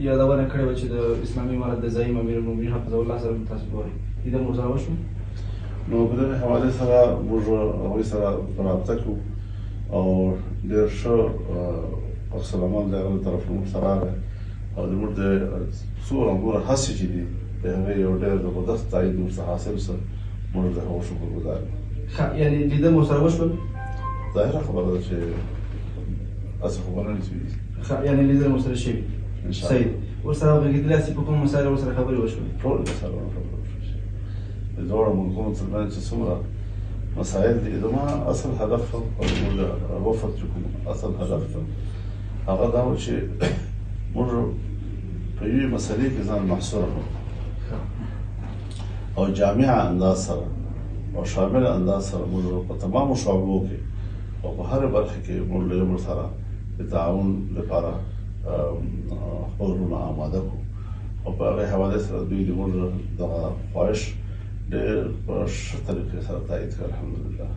یادونه کړې وه چې د اسلامي امارت د زعیم امیر المؤمنین حفظه الله سره تاسو ګورئ لیدنه مو ورسره وشوه؟ نو په دغه حوالې سره موږ هغوی سره رابطه کوو او ډېر ښه عکسالعمل د هغه له طرف نه موږ ته راغی او زموږ د څومره دومره هڅې چې دي د هغې یو ډېر زبردست تایید ورڅخه حاصل شه موږ د هغو شکرګزار یو. یعنې لیدنه مو ورسره وشول؟ ظاهره خبره ده چې هسې خو به نه نسوي. یعنې لیدنه مو ورسره شوي. صحیح دی. ورسره غږېدلي هسې په کوم مسایلو ورسره خبرې وشولې؟ ټول مسایلونه خبرې وشوې. د دواړو ملکونو ترمنځ چې څومره مسایل دي زما اصل هدف او موږ الوفد چې کوم اصل هدف ده هغه دا و چې موږ په یوې مسلې کې ځان محصوره کړو او جامع انداز سره او شامل انداز سره موږ په تمامو شعبو کې او په هره برخه کې موږ له یو بل سره د تعاون لپاره خپل زړونه آماده کړو او په هغې حوالې سره دوی د موږ دغه خواهش ډېر په ښه طریقې سره تایید کړ الحمدلله.